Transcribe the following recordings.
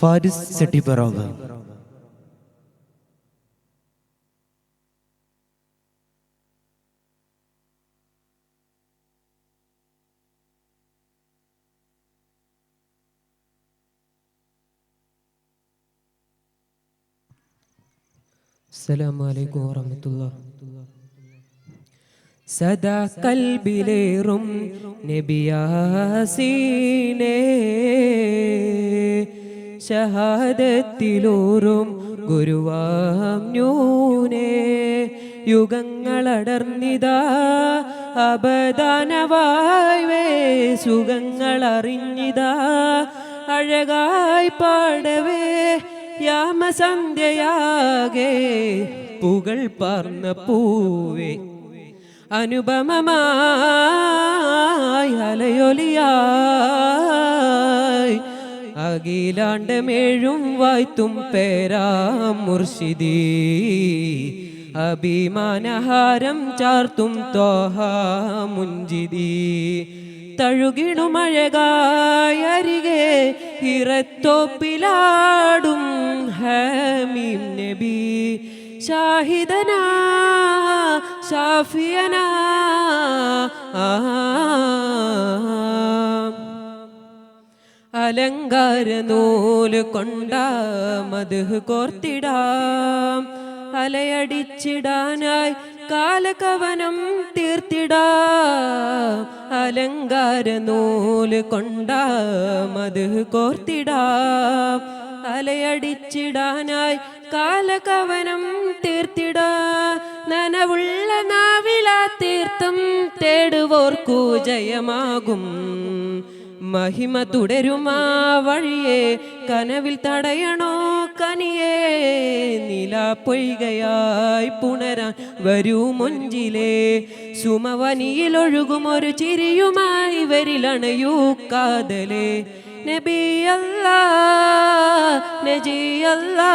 ഫാരിസ് സെട്ടിപ്പറാവ്. അസ്സലാമു അലൈക്കും വറഹ്മത്തുള്ളാഹി. സദാ കൽബിലേറും നബിയാസീനേ, ഷഹാദത്തിലൂറും ഗുരുവാം നൂനേ, യുഗങ്ങളടർന്നിതാ അബദാനവായ് സുഖങ്ങളറിഞ്ഞിതാ അഴകായി പാടവേ യാമസന്ധ്യയാകെ പുകൾ പാർന്ന പൂവേ, അനുപമമായി അലയൊലിയായി അഖിലാണ്ടമേഴും വായ്ത്തും പേരാം മുർഷിദീ, അഭിമാനഹാരം ചാർത്തും തോഹ മുൻജിദീ, തഴുകിടുമഴകായരികെ ഇറത്തോപ്പിലാടും ഹമീം നബി, ഷാഹിദനാ ഷാഫിയനാ അലങ്കാര നൂല് കൊണ്ട മദ്ഹ് കോർത്തിടാം, അലയടിച്ചിടാനായി കാലകവനം തീർത്തിടാം, അലങ്കാര നൂല് കൊണ്ട മദ്ഹ് കോർത്തിടാം, അലയടിച്ചിടാനായി കാലകവനം തീർത്തിടാ, നനവുള്ള നാവിലാ തീർത്ഥം തേടുവോർക്കു ജയമാകും, മഹിമ തുടരുമാ വഴിയെ കനവിൽ തടയണോ കനിയേ, നിലാപ്പൊയ്കയായി പുണരാൻ വരൂ മുഞ്ചിലേ, സുമവനിയിലൊഴുകും ഒരു ചിരിയുമായി വരിലണയൂ കാതലേ, നബി അല്ലാ നജി അല്ലാ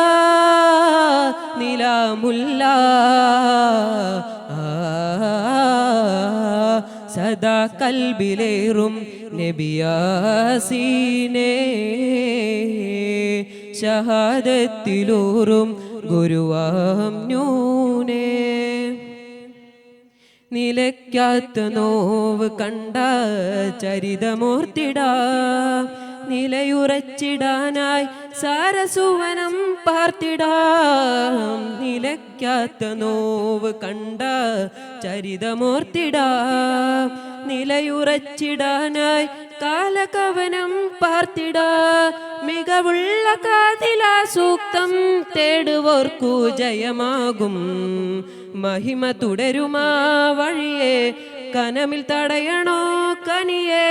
നിലാമുല്ലാ, സദാ കൽബിലേറും നബിയാസീനേ, ഷഹാദത്തിലൂറും ഗുരുവാം നൂനേ, നിലയ്ക്കാത്ത നോവ് കണ്ട ചരിതമോർത്തിടാം, നിലയുറച്ചിടാനായി സാരസുവനം പാർത്തിടാം, നിലയ്ക്കാത്ത നോവ് കണ്ട ചരിതമോർത്തിടാം, നിലയുറച്ചിടാനായി കാലകവനം പാർത്തിടാ, മികവുള്ള കാതിലാ സൂക്തം തേടുവോർക്കു ജയമാകും, മഹിമ തുടരുമാ വഴിയെ കനമിൽ തടയണോ കനിയേ,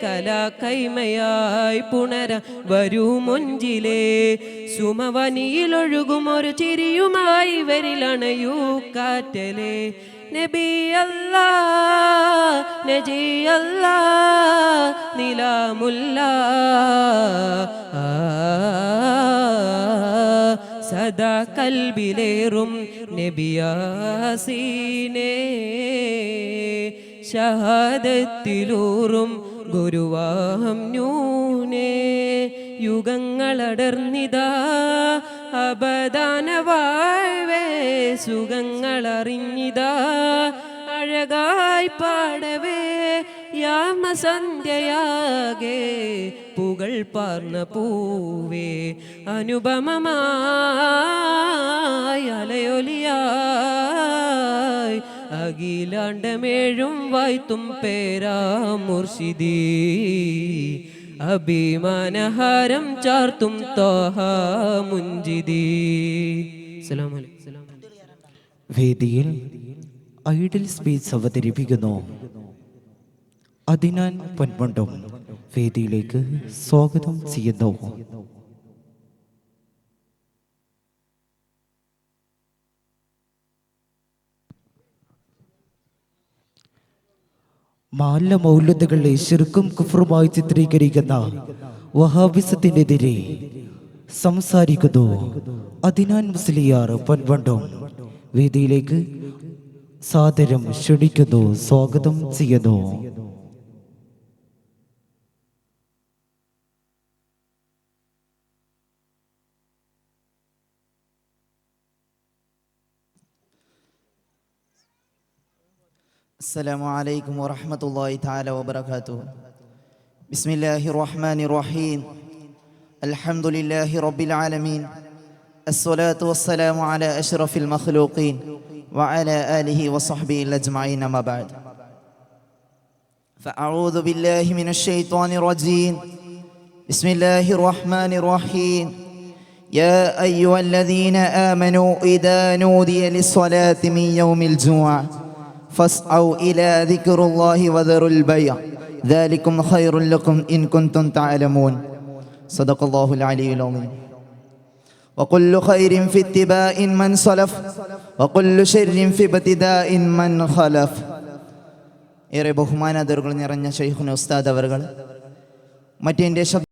കലാകൈമയായി പുണര വരൂ മൊഞ്ചിലേ, സുമവനിയിലൊഴുകും ഒരു ചിരിയുമായി വരിലണയൂ കാറ്റലേ, നബി അല്ലാ നജി അല്ലാ നിലാമുല്ലാ, സദാ കൽബിലേറും നബിയാസീനേ, ഷഹാദത്തിലൂറും ഗുരുവാം നൂനേ, യുഗങ്ങളടർന്നിതാ അബദാനവായ് സുഖങ്ങളറിഞ്ഞിതാ അഴകായി പാടവേ യാമസന്ധ്യയാകെ പുകൾ പാർന്ന പൂവേ, അനുപമമായി അലയൊലിയായി അഖിലാണ്ടമേഴും വായ്ത്തും പേരാ മുർഷിദീ, അഭിമാനഹാരം ചാർത്തും തോഹ മുൻജിദീ. അസ്സലാമു അലൈക്കും. വേദിയിൽ ഐഡിൽ സ്പീച്ച് അവതരിപ്പിക്കുന്നു അദിനാൻ പൊന്മുണ്ടും. വേദിയിലേക്ക് സ്വാഗതം ചെയ്യുന്നു. മാല്ല മൗലൂദുകളെ ശിർക്കും കുഫറുമായി ചിത്രീകരിക്കുന്ന വഹാബിസത്തിനെതിരെ സംസാരിക്കുന്നു അദിനാൻ മുസ്ലിയാർ പൊന്മുണ്ടും. വേദിയിലേക്ക് സാദരം ക്ഷണിക്കുന്നു, സ്വാഗതം ചെയ്യുന്നു. السلام عليكم ورحمة الله تعالى وبركاته. بسم الله الرحمن الرحيم. الحمد لله رب العالمين. الصلاة والسلام على أشرف المخلوقين وعلى آله وصحبه أجمعين. أما بعد، فأعوذ بالله من الشيطان الرجيم. بسم الله الرحمن الرحيم. يا أيها الذين آمنوا إذا نودي للصلاة من يوم الجمعة فاسعوا إلى ذكر الله وذروا البيع ذلكم خير لكم إن كنتم تعلمون. صدق الله العلي العظيم. وكل خير في اتباع من سلف وكل شر في ابتداء من خلف. ഏറെ ബഹുമാനാദരവുകൾ നിറഞ്ഞ ശൈഖുന ഉസ്താദ് അവർകൾ, മറ്റെൻ്റെ